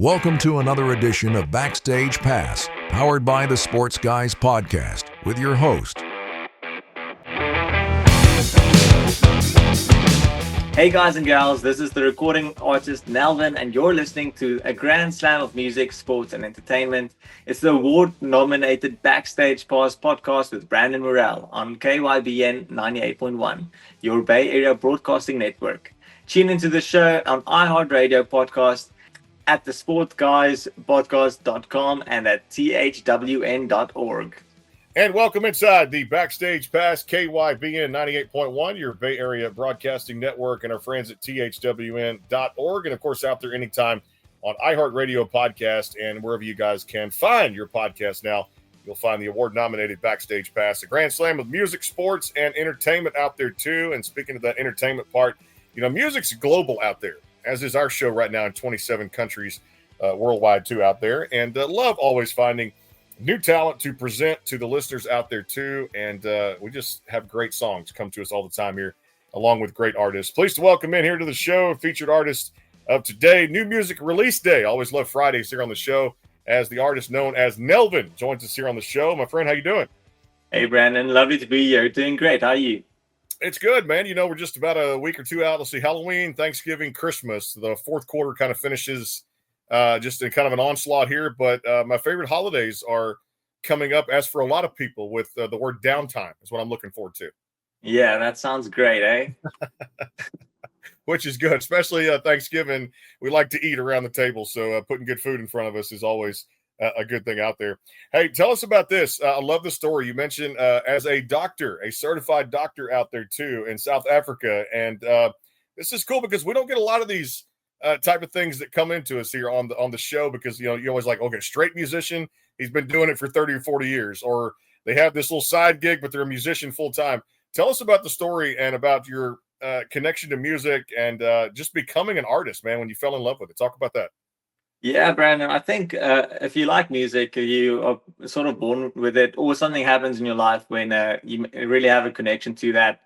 Welcome to another edition of Backstage Pass, powered by the Sports Guys Podcast, with your host. Hey guys and gals, this is the recording artist NELVEN, and you're listening to a grand slam of music, sports, and entertainment. It's the award-nominated Backstage Pass podcast with Brandon Morrell on KYBN 98.1, your Bay Area broadcasting network. Tune into the show on iHeartRadio podcast, at the sportsguyspodcast.com, and at thwn.org. And welcome inside the Backstage Pass, KYBN 98.1, your Bay Area broadcasting network, and our friends at thwn.org. And, of course, out there anytime on iHeartRadio podcast and wherever you guys can find your podcast now. You'll find the award-nominated Backstage Pass, a grand slam of music, sports, and entertainment out there, too. And speaking of that entertainment part, you know, music's global out there, as is our show right now in 27 countries worldwide, too, out there. And love always finding new talent to present to the listeners out there, too. And we just have great songs come to us all the time here, along with great artists. Pleased to welcome in here to the show, featured artist of today, New Music Release Day. Always love Fridays here on the show, as the artist known as NELVEN joins us here on the show. My friend, how you doing? Hey, Brandon. Lovely to be here. Doing great. How are you? It's good, man. You know, we're just about a week or two out. Let's see, Halloween, Thanksgiving, Christmas. The fourth quarter kind of finishes just in kind of an onslaught here. But my favorite holidays are coming up, as for a lot of people, with the word downtime is what I'm looking forward to. Yeah, that sounds great, eh? Which is good, especially Thanksgiving. We like to eat around the table, so putting good food in front of us is always a good thing out there. Hey, tell us about this. I love the story. You mentioned as a doctor, a certified doctor out there too in South Africa. And this is cool because we don't get a lot of these type of things that come into us here on the show, because, you know, you're always like, okay, straight musician, he's been doing it for 30 or 40 years, or they have this little side gig, but they're a musician full time. Tell us about the story and about your connection to music and just becoming an artist, man, when you fell in love with it. Talk about that. Yeah, Brandon, I think if you like music, you are sort of born with it, or something happens in your life when you really have a connection to that.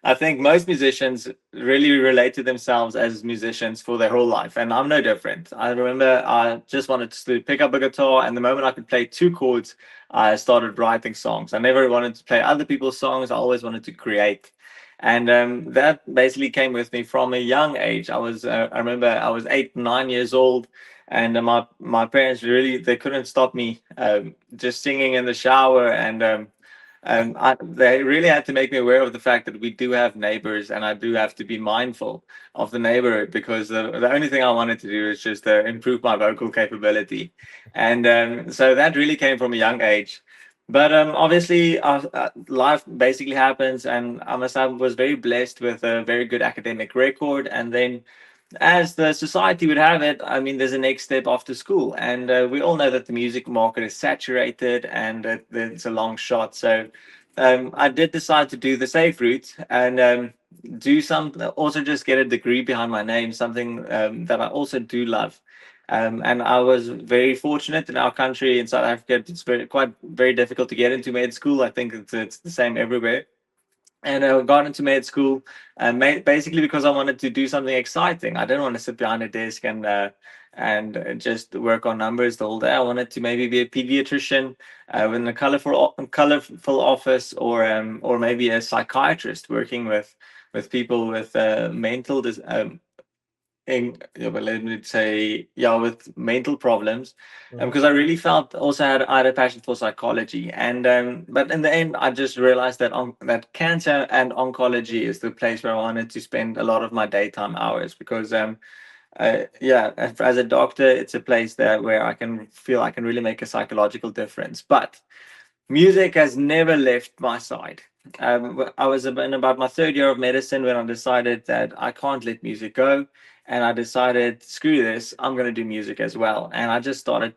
I think most musicians really relate to themselves as musicians for their whole life, and I'm no different. I remember I just wanted to pick up a guitar, and the moment I could play two chords, I started writing songs. I never wanted to play other people's songs. I always wanted to create. And that basically came with me from a young age. I remember I was 8, 9 years old, and my parents they couldn't stop me just singing in the shower, and they really had to make me aware of the fact that we do have neighbors, and I do have to be mindful of the neighborhood, because the only thing I wanted to do is just improve my vocal capability. And so that really came from a young age. But obviously, life basically happens, and I must say I was very blessed with a very good academic record. And then, as the society would have it, I mean, there's a next step after school. And we all know that the music market is saturated, and it's a long shot. So I did decide to do the safe route and also just get a degree behind my name, something that I also do love. And I was very fortunate in our country, in South Africa. It's very difficult to get into med school. I think it's the same everywhere. And I got into med school basically because I wanted to do something exciting. I didn't want to sit behind a desk and just work on numbers the whole day. I wanted to maybe be a pediatrician in a colorful office, or maybe a psychiatrist working with people with mental with mental problems, because I really felt also I had a passion for psychology. And but in the end, I just realized that that cancer and oncology is the place where I wanted to spend a lot of my daytime hours, because as a doctor, it's a place where I can feel I can really make a psychological difference. But music has never left my side. I was in about my third year of medicine when I decided that I can't let music go. And I decided, screw this, I'm going to do music as well. And I just started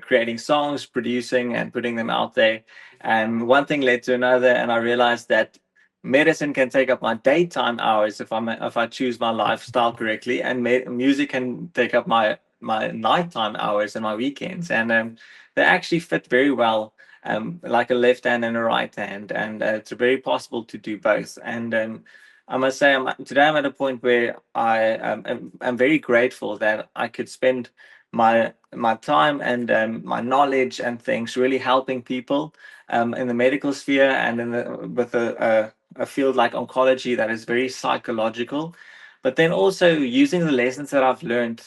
creating songs, producing, and putting them out there. And one thing led to another, and I realized that medicine can take up my daytime hours if I choose my lifestyle correctly, and music can take up my nighttime hours and my weekends. And they actually fit very well, like a left hand and a right hand. And it's very possible to do both. And I must say, today I'm at a point where I'm very grateful that I could spend my time and my knowledge and things, really helping people in the medical sphere and with a field like oncology that is very psychological. But then also using the lessons that I've learned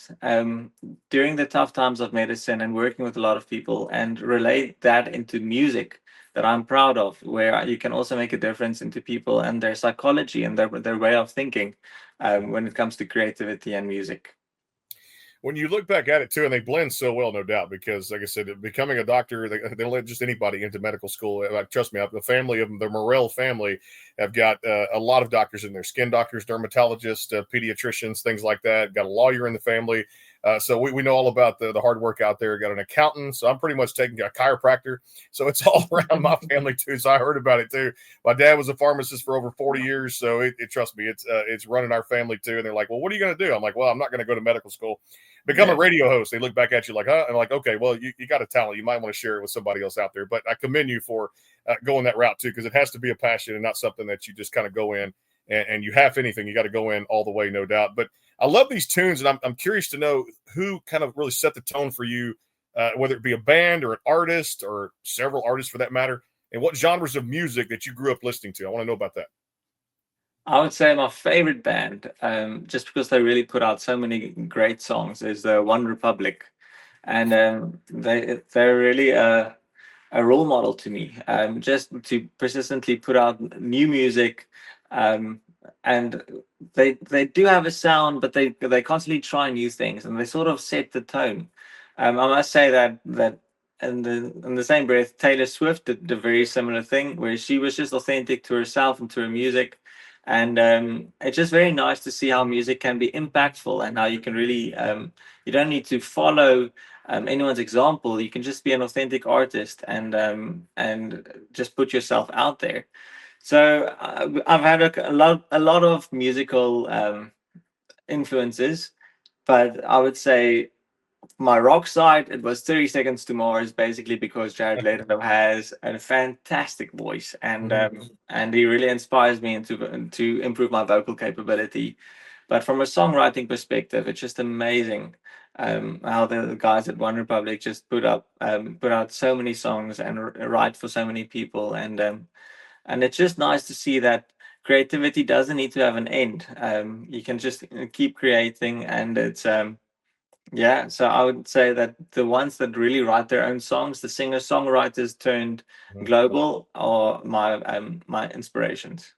during the tough times of medicine and working with a lot of people and relate that into music that I'm proud of, where you can also make a difference into people and their psychology and their way of thinking when it comes to creativity and music. When you look back at it too, and they blend so well, no doubt, because like I said, becoming a doctor, they don't let just anybody into medical school. Like, trust me, the family of them, the Morel family, have got a lot of doctors in there: skin doctors, dermatologists, pediatricians, things like that. Got a lawyer in the family. So we know all about the hard work out there. Got an accountant. So I'm pretty much taking a chiropractor. So it's all around my family too. So I heard about it too. My dad was a pharmacist for over 40 years. So it trust me, it's running our family too. And they're like, well, what are you going to do? I'm like, well, I'm not going to go to medical school. Become a radio host. They look back at you like, huh? And like, okay, well, you got a talent. You might want to share it with somebody else out there. But I commend you for going that route too, because it has to be a passion and not something that you just kind of go in and you have anything. You got to go in all the way, no doubt. But I love these tunes, and I'm curious to know who kind of really set the tone for you, whether it be a band or an artist or several artists for that matter, and what genres of music that you grew up listening to. I want to know about that. I would say my favorite band, just because they really put out so many great songs, is the One Republic, and they're really a role model to me. Just to persistently put out new music, and they do have a sound, but they constantly try new things, and they sort of set the tone. I must say that in the same breath, Taylor Swift did a very similar thing, where she was just authentic to herself and to her music. And it's just very nice to see how music can be impactful and how you can really you don't need to follow anyone's example. You can just be an authentic artist and just put yourself out there. So I've had a lot of musical influences, but I would say my rock side, it was 30 Seconds to Mars, basically because Jared Leto has a fantastic voice, and he really inspires me to improve my vocal capability. But from a songwriting perspective, it's just amazing how the guys at One Republic just put out so many songs and write for so many people, and it's just nice to see that creativity doesn't need to have an end. You can just keep creating, and it's yeah, so I would say that the ones that really write their own songs, the singer-songwriters turned global, are my inspirations.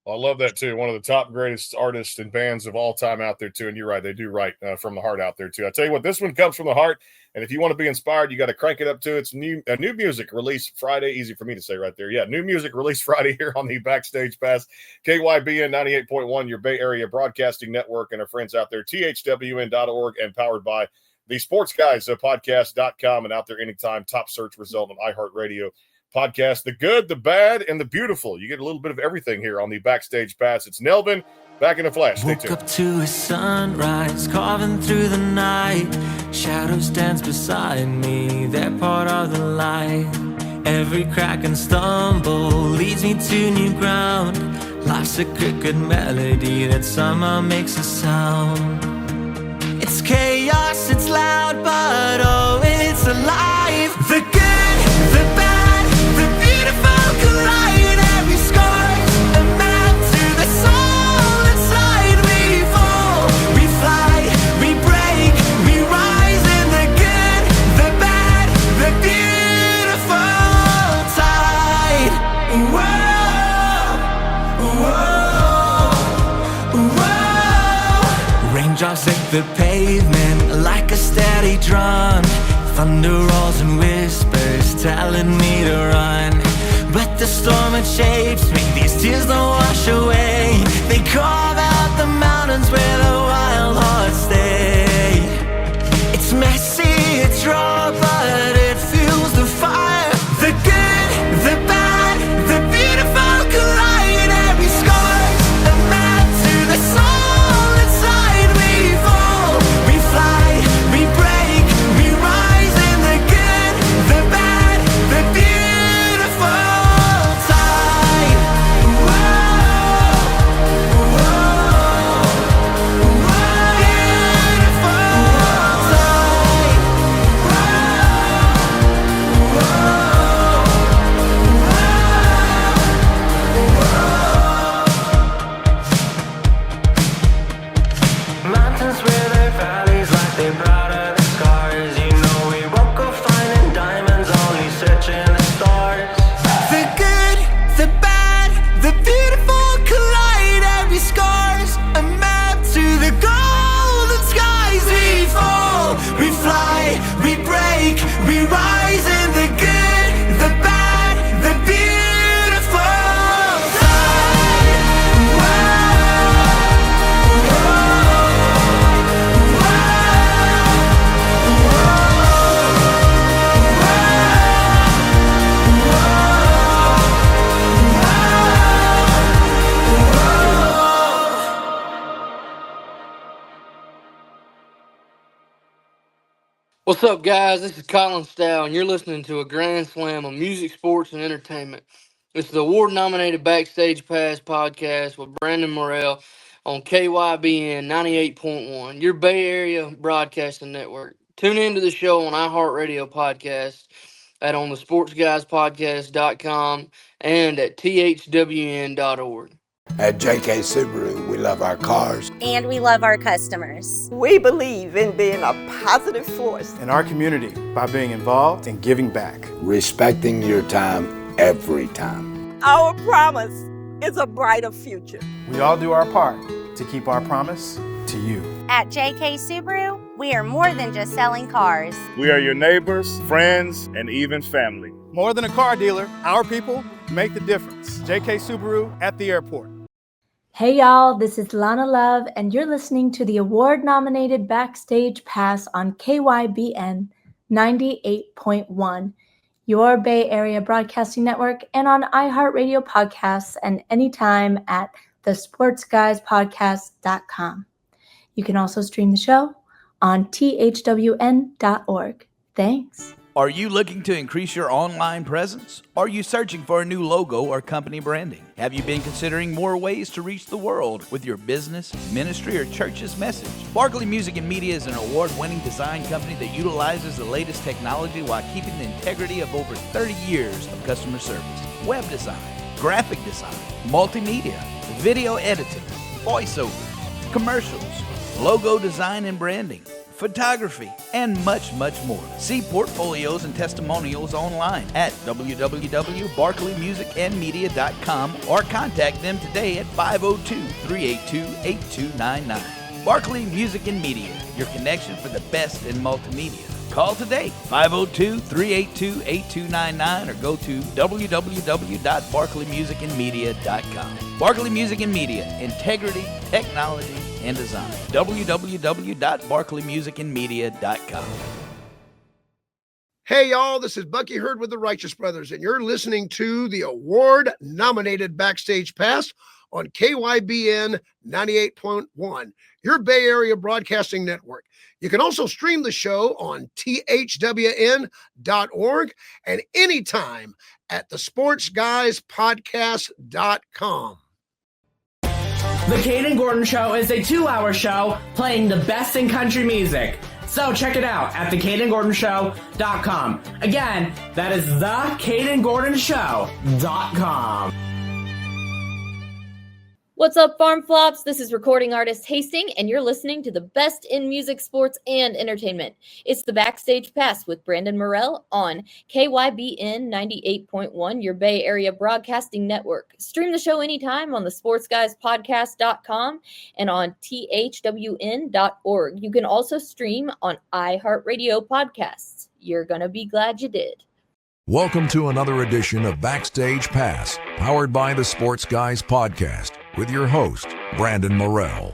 Well, I love that too. One of the top greatest artists and bands of all time out there too. And you're right, they do write from the heart out there too. I tell you what, this one comes from the heart. And if you want to be inspired, you got to crank it up too. It's new music released Friday. Easy for me to say right there. Yeah, new music released Friday here on the Backstage Pass. KYBN 98.1, your Bay Area Broadcasting Network, and our friends out there, thwn.org, and powered by the Sports Guys podcast.com, and out there anytime. Top search result on iHeartRadio podcast. The good, the bad, and the beautiful. You get a little bit of everything here on the Backstage Pass. It's Nelvin, back in a flash. Stay tuned. Woke up to a sunrise, carving through the night. Shadows dance beside me, they're part of the light. Every crack and stumble leads me to new ground. Life's a crooked melody that somehow makes a sound. It's chaos, it's loud, but oh, it's alive. The good, the bad, the beautiful collide. Every scar's a map to the soul inside. We fall, we fly, we break, we rise. In the good, the bad, the beautiful tide. Whoa, whoa, whoa. Raindrops hit the pavement like a steady drum. Thunder rolls and whispers telling me to run. But the storm, it shapes me. These tears don't wash away. They carve out the mountains where the wild hearts stay. It's messy, it's raw, but it fuels the fire. The good, the bad, the beautiful collide. Every scar's a map to the soul inside. We fall, we fly, we break, we rise. In the good, the bad, the beautiful tide. Whoa, whoa, whoa. What's up, guys? This is Colin Stow, and you're listening to a grand slam of music, sports, and entertainment. It's the award-nominated Backstage Pass podcast with Brandon Morrell on KYBN 98.1, your Bay Area broadcasting network. Tune into the show on iHeartRadio podcast at on the sportsguyspodcast.com and at thwn.org. At JK Subaru, we love our cars. And we love our customers. We believe in being a positive force in our community by being involved and giving back. Respecting your time every time. Our promise is a brighter future. We all do our part to keep our promise to you. At JK Subaru, we are more than just selling cars. We are your neighbors, friends, and even family. More than a car dealer, our people make the difference. JK Subaru at the airport. Hey y'all, this is Lana Love, and you're listening to the award-nominated Backstage Pass on KYBN 98.1, your Bay Area Broadcasting Network, and on iHeartRadio podcasts and anytime at thesportsguyspodcast.com. You can also stream the show on thwn.org. Thanks. Are you looking to increase your online presence? Are you searching for a new logo or company branding? Have you been considering more ways to reach the world with your business, ministry, or church's message? Barkley Music and Media is an award-winning design company that utilizes the latest technology while keeping the integrity of over 30 years of customer service. Web design, graphic design, multimedia, video editing, voiceover, commercials, logo design and branding, photography, and much, much more. See portfolios and testimonials online at www.barkleymusicandmedia.com or contact them today at 502-382-8299. Barkley Music and Media, your connection for the best in multimedia. Call today, 502-382-8299, or go to www.barkleymusicandmedia.com. Barkley Music and Media, integrity, technology, and design. www.barkleymusicandmedia.com. Hey y'all, this is Bucky Hurd with the Righteous Brothers, and you're listening to the award-nominated Backstage Pass on KYBN 98.1, your Bay Area Broadcasting Network. You can also stream the show on thwn.org and anytime at thesportsguyspodcast.com. The Caden Gordon Show is a 2-hour show playing the best in country music. So check it out at thecadengordonshow.com. Again, that is thecadengordonshow.com. What's up, Farm Flops? This is recording artist Hastings, and you're listening to the best in music, sports, and entertainment. It's the Backstage Pass with Brandon Morrell on KYBN 98.1, your Bay Area Broadcasting Network. Stream the show anytime on the sportsguyspodcast.com and on thwn.org. You can also stream on iHeartRadio podcasts. You're going to be glad you did. Welcome to another edition of Backstage Pass, powered by the Sports Guys Podcast, with your host, Brandon Morrell.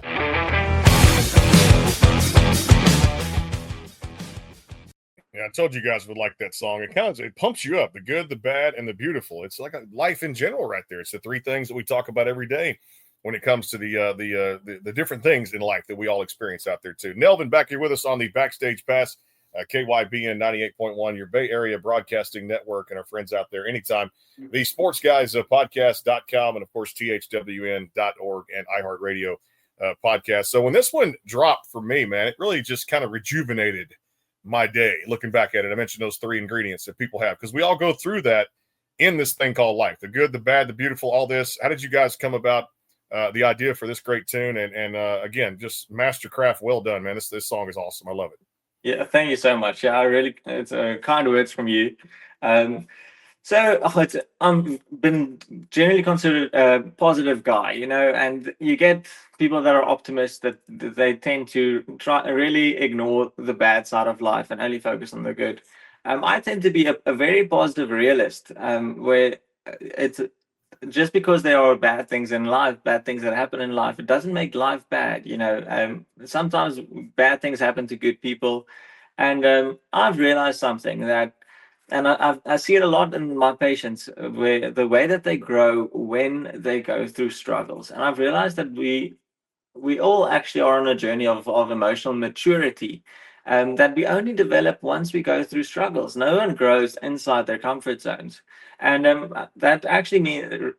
Yeah, I told you guys would like that song. It pumps you up, the good, the bad, and the beautiful. It's like a life in general right there. It's the three things that we talk about every day when it comes to the different things in life that we all experience out there too. Nelvin back here with us on the Backstage Pass. KYBN 98.1, your Bay Area Broadcasting Network, and our friends out there anytime. The Sports Guys podcast.com, and of course, thwn.org and iHeartRadio podcast. So when this one dropped for me, man, it really just kind of rejuvenated my day. Looking back at it, I mentioned those three ingredients that people have, because we all go through that in this thing called life: the good, the bad, the beautiful, all this. How did you guys come about the idea for this great tune? And again, just mastercraft, well done, man. This song is awesome. I love it. Yeah, thank you so much. Yeah, it's kind words from you. I'm been generally considered a positive guy, and you get people that are optimists that they tend to try really ignore the bad side of life and only focus on the good. I tend to be a very positive realist, where it's just because there are bad things in life, bad things that happen in life, it doesn't make life bad. Sometimes bad things happen to good people. And I've realized something that, and I see it a lot in my patients, where the way that they grow when they go through struggles. And I've realized that we all actually are on a journey of emotional maturity. that we only develop once we go through struggles. No one grows inside their comfort zones. And that actually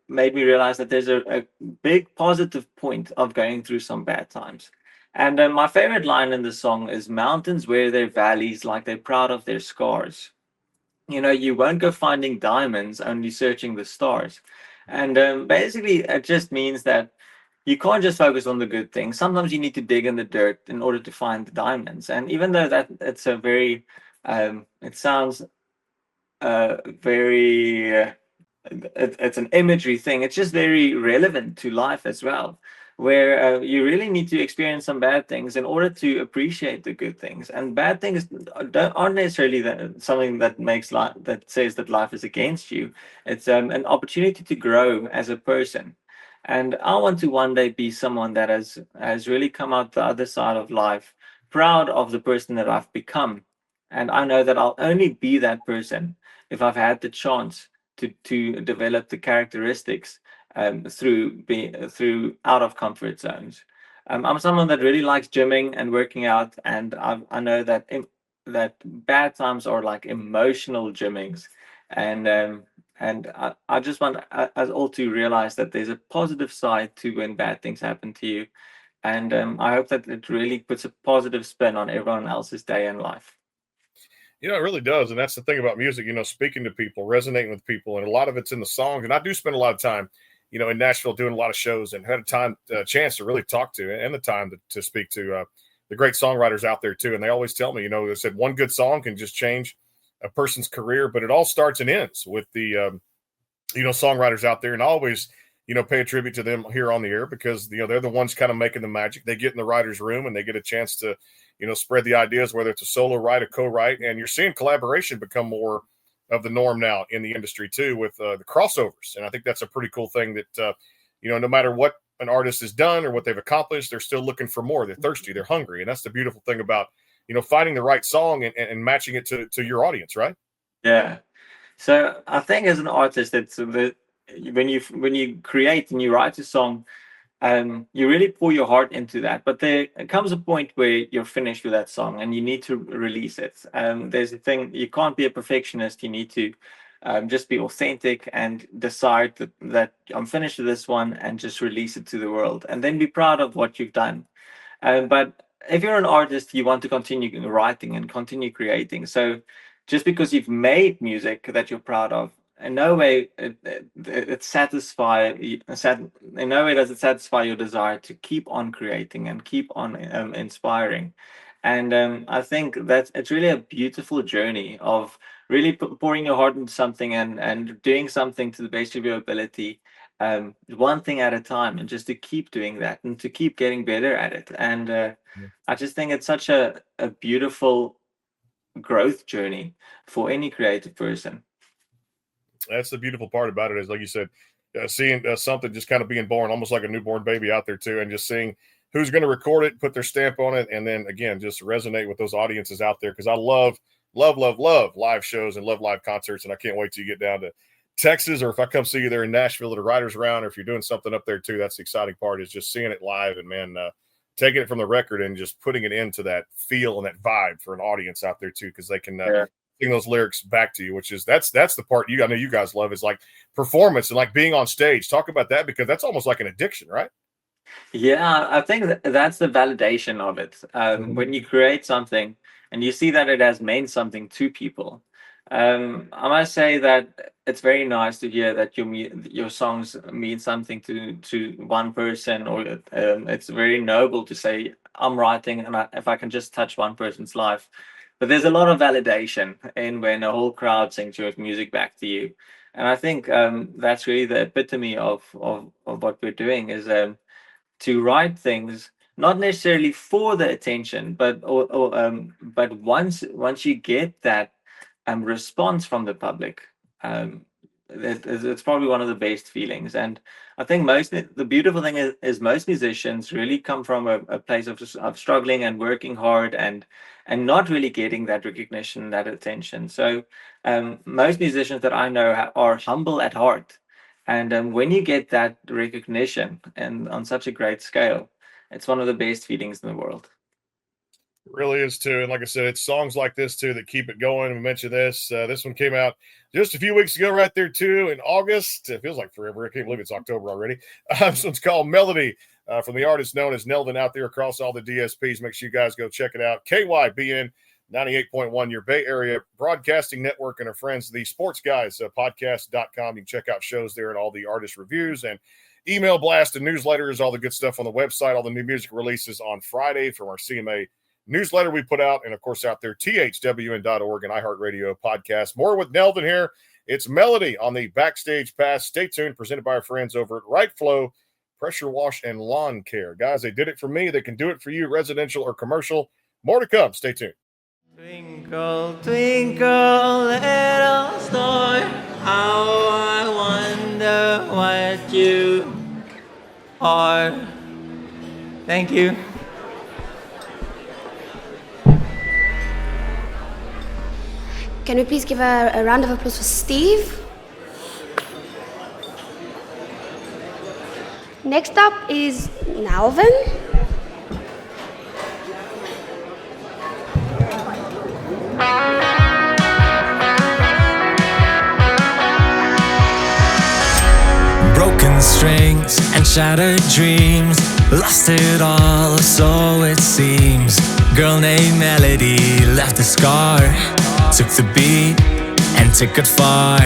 made me realize that there's a big positive point of going through some bad times. And my favorite line in the song is mountains wear their valleys like they're proud of their scars. You won't go finding diamonds, only searching the stars. And basically, it just means that you can't just focus on the good things. Sometimes you need to dig in the dirt in order to find the diamonds. And even though that it's a very, it sounds very, it's an imagery thing. It's just very relevant to life as well, where you really need to experience some bad things in order to appreciate the good things. And bad things aren't necessarily something that makes life, that says that life is against you. It's an opportunity to grow as a person. And I want to one day be someone that has really come out the other side of life, proud of the person that I've become. And I know that I'll only be that person if I've had the chance to develop the characteristics through out of comfort zones. I'm someone that really likes gymming and working out, and I know that that bad times are like emotional gymmings, and I just want us all to realize that there's a positive side to when bad things happen to you, and I hope that it really puts a positive spin on everyone else's day in life. It really does. And that's the thing about music, speaking to people, resonating with people. And a lot of it's in the songs. And I do spend a lot of time, in Nashville doing a lot of shows and had a chance to really talk to and the time to speak to the great songwriters out there too. And they always tell me, they said one good song can just change a person's career, but it all starts and ends with the, songwriters out there. And I always, pay a tribute to them here on the air because, they're the ones kind of making the magic. They get in the writer's room and they get a chance to, spread the ideas, whether it's a solo write, a co-write, and you're seeing collaboration become more of the norm now in the industry too with the crossovers. And I think that's a pretty cool thing that, no matter what an artist has done or what they've accomplished, they're still looking for more. They're thirsty, they're hungry. And that's the beautiful thing about, finding the right song and matching it to your audience, right? Yeah. So I think as an artist, when you create and you write a song, you really pour your heart into that. But there comes a point where you're finished with that song and you need to release it. There's a thing, you can't be a perfectionist. You need to just be authentic and decide that I'm finished with this one and just release it to the world and then be proud of what you've done. But if you're an artist, you want to continue writing and continue creating. So just because you've made music that you're proud of, in no way it satisfy in no way does it satisfy your desire to keep on creating and keep on inspiring. And I think that it's really a beautiful journey of really pouring your heart into something and doing something to the best of your ability, one thing at a time, and just to keep doing that and to keep getting better at it. And I just think it's such a beautiful growth journey for any creative person. That's the beautiful part about it is, like you said, seeing something just kind of being born, almost like a newborn baby out there too, and just seeing who's going to record it, put their stamp on it, and then again, just resonate with those audiences out there. Because I love live shows and love live concerts, and I can't wait till you get down to Texas, or if I come see you there in Nashville at a Writers Round, or if you're doing something up there too. That's the exciting part, is just seeing it live and man, taking it from the record and just putting it into that feel and that vibe for an audience out there too, because they can sing those lyrics back to you, which is that's the part I know you guys love, is like performance and like being on stage. Talk about that, because that's almost like an addiction, right? Yeah, I think that's the validation of it. When you create something and you see that it has meant something to people, I must say that it's very nice to hear that your songs mean something to one person, or it's very noble to say I'm writing and if I can just touch one person's life. But there's a lot of validation in when a whole crowd sings your music back to you, and I think that's really the epitome of what we're doing, is to write things not necessarily for the attention, but once you get that response from the public, it's probably one of the best feelings. And I think the beautiful thing is most musicians really come from a place of struggling and working hard and not really getting that recognition, that attention. So most musicians that I know are humble at heart. And when you get that recognition and on such a great scale, it's one of the best feelings in the world. Really is too. And like I said, it's songs like this too that keep it going. We mentioned this. This one came out just a few weeks ago right there too in August. It feels like forever. I can't believe it's October already. This one's called Melody from the artist known as NELVEN out there across all the DSPs. Make sure you guys go check it out. KYBN 98.1, your Bay Area Broadcasting Network, and our friends, the Sports Guys podcast.com. You can check out shows there and all the artist reviews and email blast and newsletters, all the good stuff on the website, all the new music releases on Friday from our CMA newsletter we put out, and of course out there, thwn.org and iHeartRadio podcast. More with NELVEN here. It's Melody on the Backstage Pass. Stay tuned, presented by our friends over at Right Flow Pressure Wash and Lawn Care. Guys, they did it for me. They can do it for you, residential or commercial. More to come. Stay tuned. Twinkle, twinkle, little star, how I wonder what you are. Thank you. Can we please give a round of applause for Steve? Next up is NELVEN. Broken strings and shattered dreams, lost it all, so it seems. Girl named Melody left a scar, took the beat and took it far.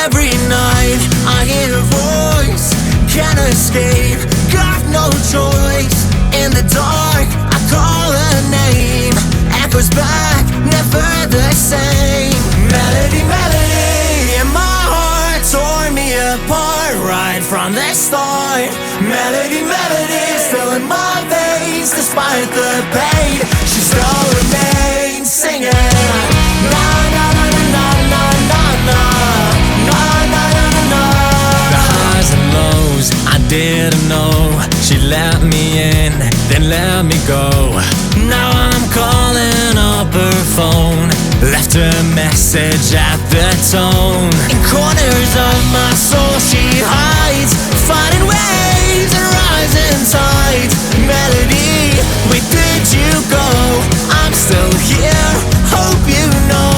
Every night I hear a voice, can't escape, got no choice. In the dark I call her name, echoes back, never the same. Melody, melody, and my heart tore me apart right from the start. Melody, melody, still in my veins despite the pain. She still remains singing. Na na na na na na na na na na na na. The highs and lows I didn't know. She let me in, then let me go. Now I'm calling up her phone, left a message at the tone. In corners of my soul she hides, fighting waves and rising tides. Melody, where did you go? I'm still here, hope you know.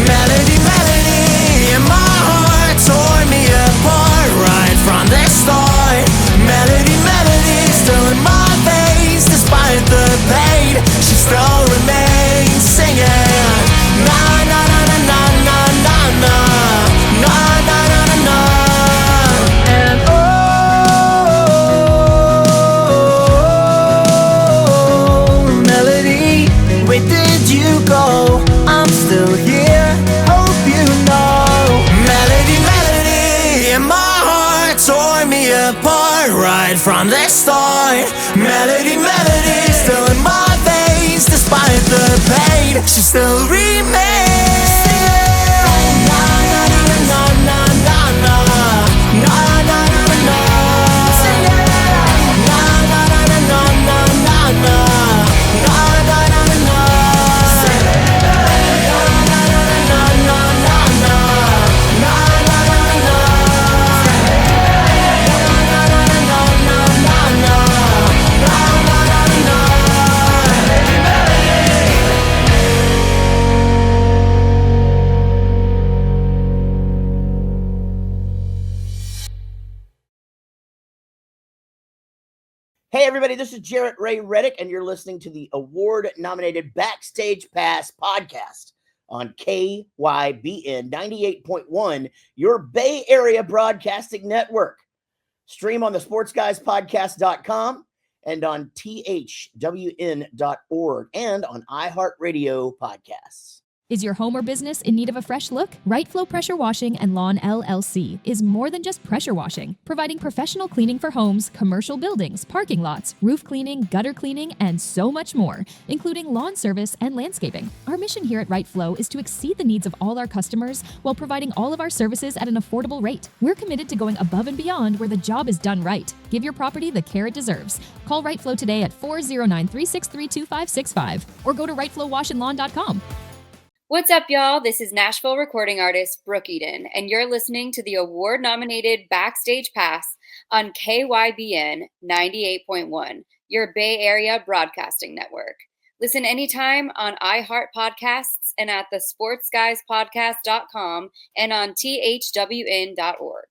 Melody, melody, and my heart tore me apart right from the start. Melody, melody, still in my veins despite the pain. She still remains singing. Na na na na na na na na na na na na na. And oh, Melody, where did you go? I'm still here, hope you know. Melody, melody, and my heart tore me apart right from the start. Melody, melody, still in my veins despite the pain. She still remains. Na na na na na na na na na na na. Na na na na na na na na na na na na. Hey, everybody, this is Jarrett Ray Reddick, and you're listening to the award-nominated Backstage Pass podcast on KYBN 98.1, your Bay Area Broadcasting Network. Stream on the sportsguyspodcast.com and on thwn.org and on iHeartRadio podcasts. Is your home or business in need of a fresh look? Right Flow Pressure Washing and Lawn LLC is more than just pressure washing, providing professional cleaning for homes, commercial buildings, parking lots, roof cleaning, gutter cleaning, and so much more, including lawn service and landscaping. Our mission here at Right Flow is to exceed the needs of all our customers while providing all of our services at an affordable rate. We're committed to going above and beyond where the job is done right. Give your property the care it deserves. Call Right Flow today at 409-363-2565 or go to rightflowwashandlawn.com. What's up, y'all? This is Nashville recording artist Brooke Eden, and you're listening to the award-nominated Backstage Pass on KYBN 98.1, your Bay Area Broadcasting Network. Listen anytime on iHeart Podcasts and at thesportsguyspodcast.com and on thwn.org.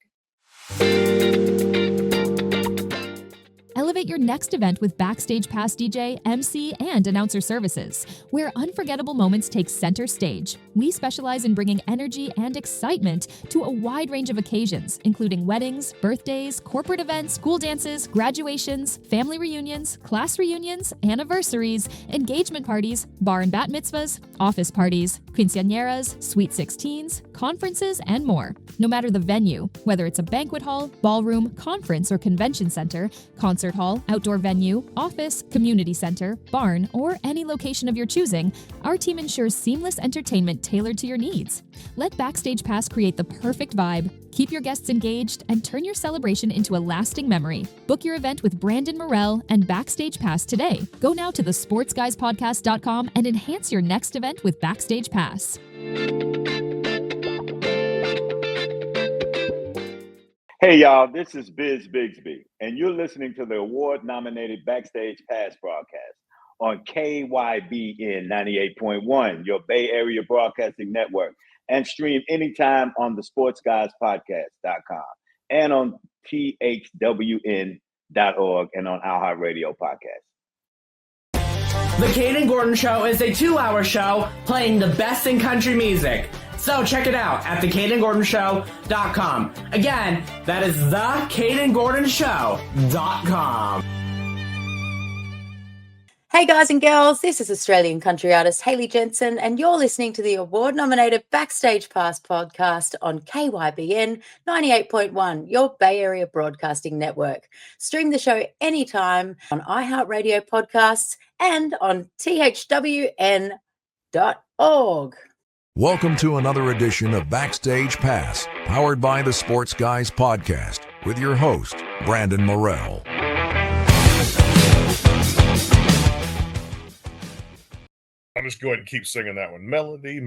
Elevate your next event with Backstage Pass DJ, MC, and announcer services, where unforgettable moments take center stage. We specialize in bringing energy and excitement to a wide range of occasions, including weddings, birthdays, corporate events, school dances, graduations, family reunions, class reunions, anniversaries, engagement parties, bar and bat mitzvahs, office parties, quinceañeras, sweet 16s, conferences, and more. No matter the venue, whether it's a banquet hall, ballroom, conference, or convention center, concert hall, outdoor venue, office, community center, barn, or any location of your choosing, our team ensures seamless entertainment tailored to your needs. Let Backstage Pass create the perfect vibe, keep your guests engaged, and turn your celebration into a lasting memory. Book your event with Brandon Morell and Backstage Pass today. Go now to thesportsguyspodcast.com and enhance your next event with Backstage Pass. Hey, y'all, this is Biz Bigsby, and you're listening to the award-nominated Backstage Pass broadcast on KYBN 98.1, your Bay Area Broadcasting Network, and stream anytime on the sportsguyspodcast.com and on thwn.org and on our radio podcast. The Caden Gordon Show is a 2-hour show playing the best in country music. So check it out at thecadengordonshow.com. Again, that is thecadengordonshow.com. Hey guys and girls, this is Australian country artist Hayley Jensen, and you're listening to the award-nominated Backstage Pass podcast on KYBN 98.1, your Bay Area Broadcasting Network. Stream the show anytime on iHeartRadio podcasts and on thwn.org. Welcome to another edition of Backstage Pass, powered by the Sports Guys podcast, with your host, Brandon Morell. I'll just go ahead and keep singing that one. Melody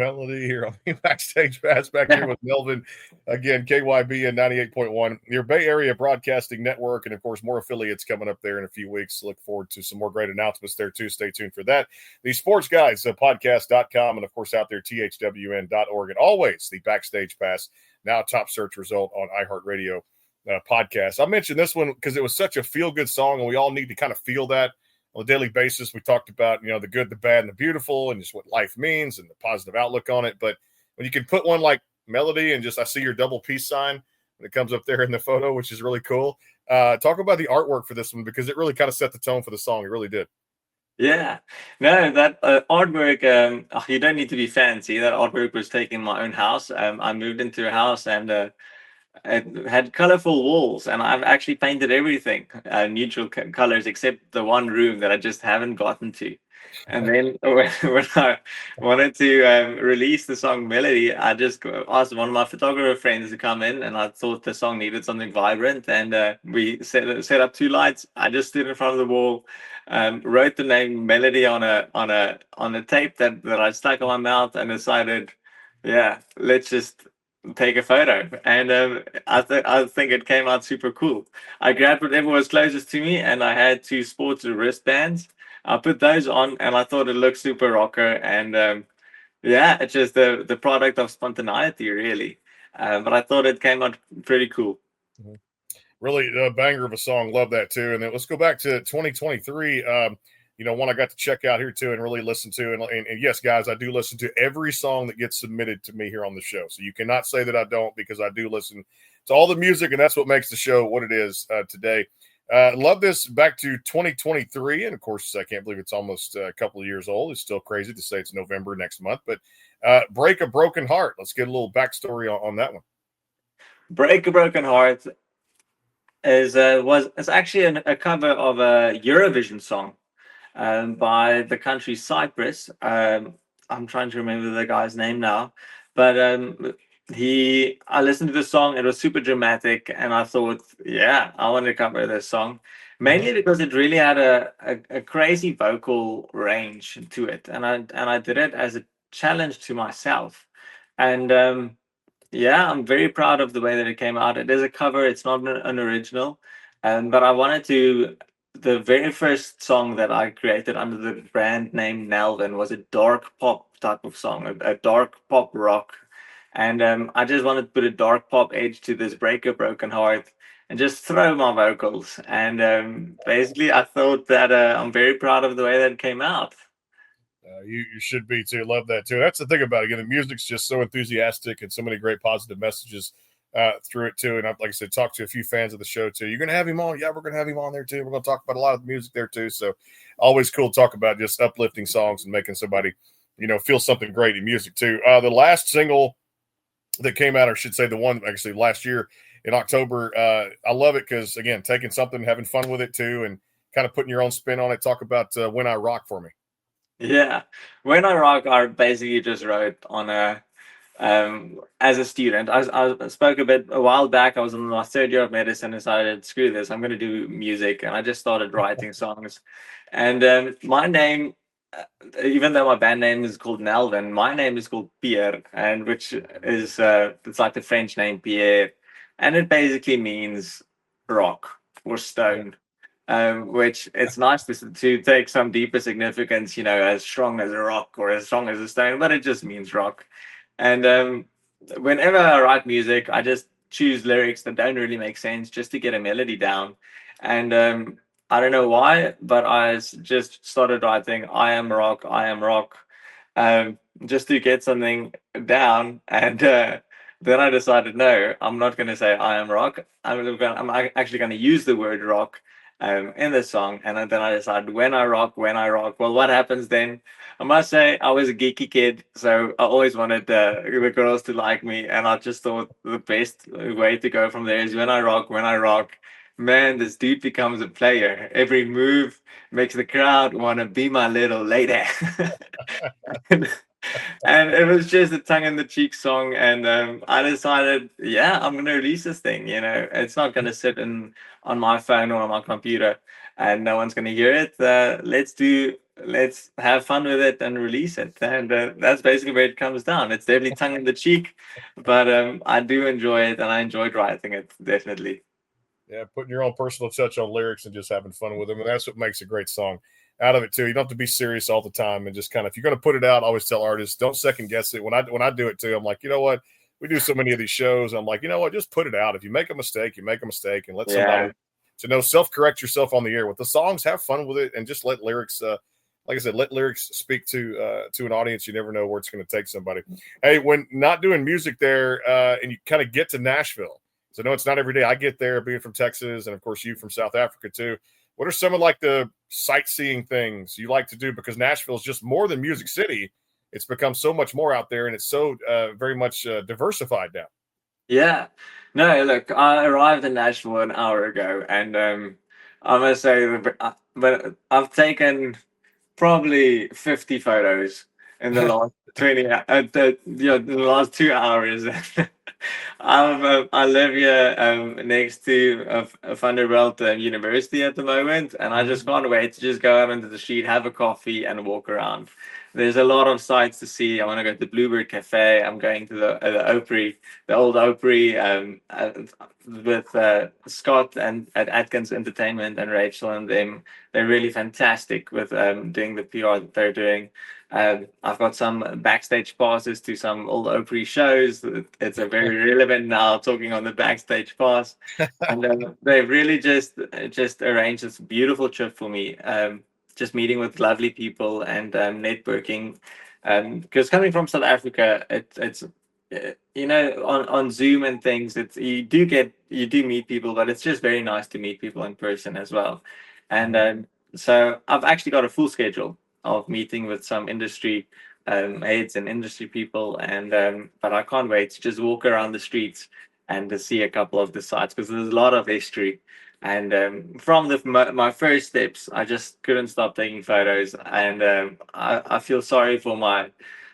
here on the Backstage Pass back here with Nelvin. Again, KYBN 98.1, your Bay Area Broadcasting Network, and of course, more affiliates coming up there in a few weeks. Look forward to some more great announcements there too. Stay tuned for that. The Sports Guys podcast.com, and of course, out there, thwn.org, and always the Backstage Pass, now top search result on iHeartRadio podcast. I mentioned this one because it was such a feel-good song, and we all need to kind of feel that on a daily basis. We talked about, the good, the bad, and the beautiful, and just what life means and the positive outlook on it. But when you can put one like Melody and just, I see your double peace sign when it comes up there in the photo, which is really cool. Talk about the artwork for this one, because it really kind of set the tone for the song. It really did. Yeah, no, that artwork, you don't need to be fancy. That artwork was taken in my own house. I moved into a house and it had colorful walls, and I've actually painted everything neutral colors except the one room that I just haven't gotten to. And then when I wanted to release the song Melody, I just asked one of my photographer friends to come in, and I thought the song needed something vibrant, and we set up 2 lights. I just stood in front of the wall, wrote the name Melody on a tape that I stuck on my mouth, and decided, yeah, let's just take a photo. And I think it came out super cool. I grabbed whatever was closest to me, and I had 2 sports wristbands. I put those on, and I thought it looked super rocker. And yeah, it's just the product of spontaneity, really. But I thought it came out pretty cool. Really a banger of a song. Love that too. And then let's go back to 2023. One I got to check out here too and really listen to. And yes, guys, I do listen to every song that gets submitted to me here on the show. So you cannot say that I don't, because I do listen to all the music, and that's what makes the show what it is today. Love this. Back to 2023. And of course, I can't believe it's almost a couple of years old. It's still crazy to say it's November next month, but Break a Broken Heart. Let's get a little backstory on that one. Break a Broken Heart is actually a cover of a Eurovision song by the country Cyprus. I'm trying to remember the guy's name now, but I listened to the song. It was super dramatic, and I thought, yeah, I want to cover this song, mainly because it really had a crazy vocal range to it, and I did it as a challenge to myself. And yeah, I'm very proud of the way that it came out. It is a cover. It's not an original, but I wanted to the very first song that I created under the brand name NELVEN was a dark pop type of song, a dark pop rock. And I just wanted to put a dark pop edge to this Break a Broken Heart and just throw my vocals. And basically, I thought that I'm very proud of the way that it came out. You should be too. Love that too. That's the thing about it. Again, the music's just so enthusiastic and so many great positive messages through it too. And like I said, talked to a few fans of the show too. You're going to have him on? Yeah, we're going to have him on there too. We're going to talk about a lot of the music there too. So always cool to talk about just uplifting songs and making somebody, feel something great in music too. The last single that came out, or I should say the one actually last year in October, I love it because, again, taking something, having fun with it too, and kind of putting your own spin on it. Talk about When I Rock for me. Yeah. When I Rock, I basically just wrote on as a student. I spoke a while back. I was in my third year of medicine and decided, screw this, I'm going to do music. And I just started writing songs. And my name, even though my band name is called NELVEN, my name is called Pierre, and which is it's like the French name Pierre, and it basically means rock or stone. Which it's nice to take some deeper significance, as strong as a rock or as strong as a stone, but it just means rock. And whenever I write music, I just choose lyrics that don't really make sense just to get a melody down. And I don't know why, but just started writing I am rock, just to get something down. And then I decided, no, I'm not going to say I am rock. I'm actually going to use the word rock in the song. And then I decided when I rock. Well, what happens then? I must say I was a geeky kid, so I always wanted the girls to like me, and I just thought the best way to go from there is when I rock. Man, this dude becomes a player. Every move makes the crowd want to be my little lady. And it was just a tongue-in-the-cheek song, and I decided, yeah, I'm going to release this thing. It's not going to sit on my phone or on my computer, and no one's going to hear it. Let's have fun with it and release it. And that's basically where it comes down. It's definitely tongue-in-the-cheek, but I do enjoy it, and I enjoyed writing it, definitely. Yeah, putting your own personal touch on lyrics and just having fun with them, and that's what makes a great song out of it too. You don't have to be serious all the time, and just kind of, if you're going to put it out, I always tell artists, don't second guess it. When I do it too, I'm like, you know what? We do so many of these shows. I'm like, you know what? Just put it out. If you make a mistake, you make a mistake, and let somebody self-correct yourself on the air with the songs. Have fun with it, and just let lyrics. Like I said, let lyrics speak to an audience. You never know where it's going to take somebody. Hey, when not doing music there, and you kind of get to Nashville. So no, it's not every day I get there, being from Texas, and of course you from South Africa too. What are some of like the sightseeing things you like to do? Because Nashville is just more than Music City. It's become so much more out there, and it's so very much diversified now. Yeah. No, look, I arrived in Nashville an hour ago, and I must say, but I've taken probably 50 photos in the last 20, the last 2 hours. I live here next to Vanderbilt University at the moment, and I just can't wait to just go out into the street, have a coffee, and walk around. There's a lot of sights to see. I want to go to Bluebird Cafe. I'm going to the Opry, the old Opry, with Scott and at Atkins Entertainment and Rachel and them. They're really fantastic with doing the PR that they're doing. I've got some backstage passes to some old Opry shows. It's a very relevant now, talking on the backstage pass. And they've really just arranged this beautiful trip for me. Just meeting with lovely people and networking. Because coming from South Africa, it's on Zoom and things, you do meet people, but it's just very nice to meet people in person as well. And so I've actually got a full schedule of meeting with some industry aides and industry people, and but I can't wait to just walk around the streets and to see a couple of the sites, because there's a lot of history. And from my first steps, I just couldn't stop taking photos, and I feel sorry for my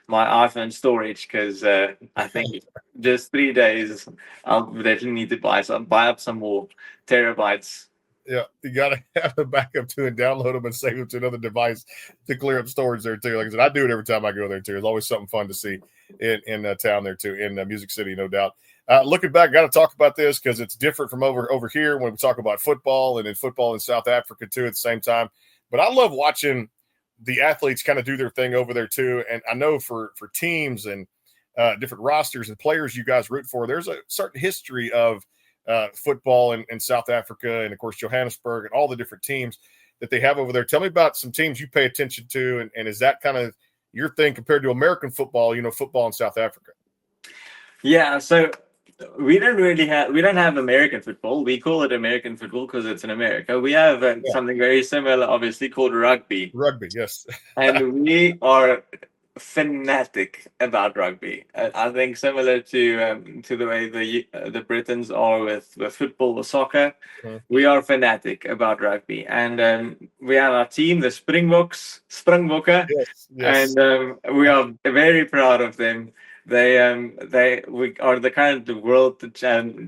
iPhone storage, because I think just 3 days I'll definitely need to buy up some more terabytes. Yeah, you got to have a backup too, and download them and save them to another device to clear up storage there too. Like I said, I do it every time I go there too. There's always something fun to see in town there too, in Music City, no doubt. Looking back, got to talk about this because it's different from over here when we talk about football and in football in South Africa too at the same time. But I love watching the athletes kind of do their thing over there too. And I know for teams and different rosters and players you guys root for, there's a certain history of football in South Africa and, of course, Johannesburg and all the different teams that they have over there. Tell me about some teams you pay attention to, and is that kind of your thing compared to American football, football in South Africa? Yeah, so we don't have American football. We call it American football because it's in America. We have something very similar, obviously, called rugby. Rugby, yes. And we are fanatic about rugby. I think similar to the way the Britons are with football or soccer. We are fanatic about rugby, and we have our team, the Springbokke, yes. and we are very proud of them. We are the kind of world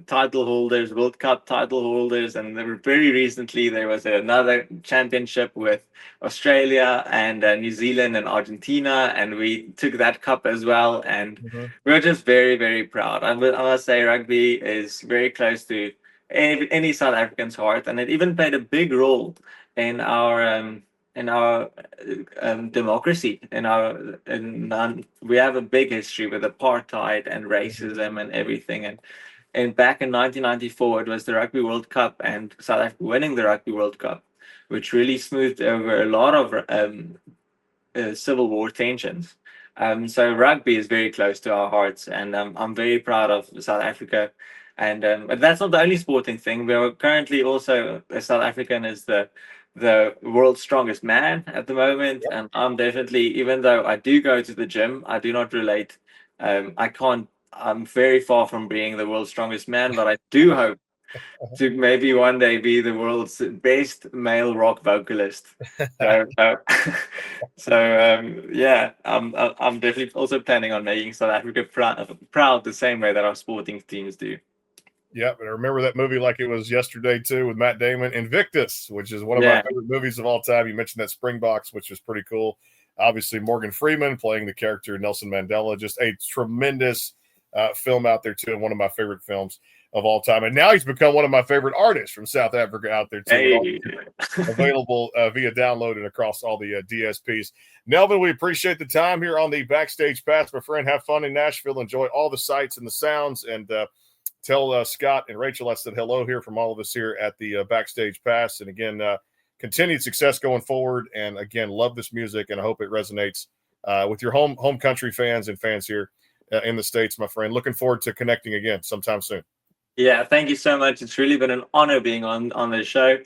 title holders, World Cup title holders, and very recently there was another championship with Australia and New Zealand and Argentina, and we took that cup as well, and we're just very, very proud. I must say rugby is very close to any South African's heart, and it even played a big role in our democracy. We have a big history with apartheid and racism and everything, and back in 1994 it was the Rugby World Cup and South Africa winning the Rugby World Cup, which really smoothed over a lot of civil war tensions. So rugby is very close to our hearts, and I'm very proud of South Africa. And but that's not the only sporting thing. We are currently also, South African is the world's strongest man at the moment. And I'm definitely, even though I do go to the gym, I do not relate. I'm very far from being the world's strongest man, but I do hope to maybe one day be the world's best male rock vocalist. Yeah, I'm definitely also planning on making South Africa proud the same way that our sporting teams do. Yeah, but I remember that movie like it was yesterday too, with Matt Damon, Invictus, which is one of my favorite movies of all time. You mentioned that Springboks, which was pretty cool. Obviously, Morgan Freeman playing the character Nelson Mandela, just a tremendous film out there too, and one of my favorite films of all time. And now he's become one of my favorite artists from South Africa out there too. Available via download and across all the DSPs. Nelvin, we appreciate the time here on the Backstage Pass, my friend. Have fun in Nashville. Enjoy all the sights and the sounds, and tell Scott and Rachel I said hello here from all of us here at the Backstage Pass. And again, continued success going forward. And again, love this music, and I hope it resonates with your home country fans and fans here in the States, my friend. Looking forward to connecting again sometime soon. Yeah, thank you so much. It's really been an honor being on the show,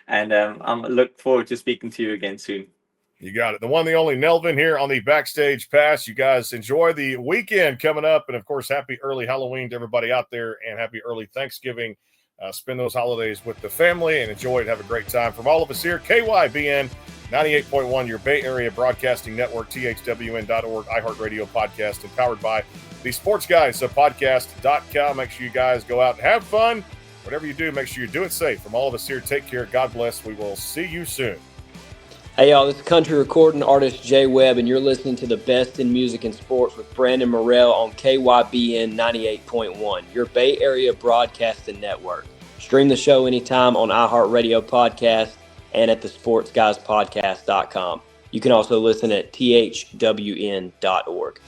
and I'm look forward to speaking to you again soon. You got it. The one, the only Nelvin here on the Backstage Pass. You guys enjoy the weekend coming up. And, of course, happy early Halloween to everybody out there, and happy early Thanksgiving. Spend those holidays with the family and enjoy it. Have a great time. From all of us here, KYBN 98.1, your Bay Area Broadcasting Network, THWN.org, iHeartRadio podcast, and powered by the Sports Guys podcast.com. Make sure you guys go out and have fun. Whatever you do, make sure you do it safe. From all of us here, take care. God bless. We will see you soon. Hey, y'all, this is country recording artist Jay Webb, and you're listening to the best in music and sports with Brandon Morrell on KYBN 98.1, your Bay Area Broadcasting Network. Stream the show anytime on iHeartRadio Podcast and at the sportsguyspodcast.com. You can also listen at THWN.org.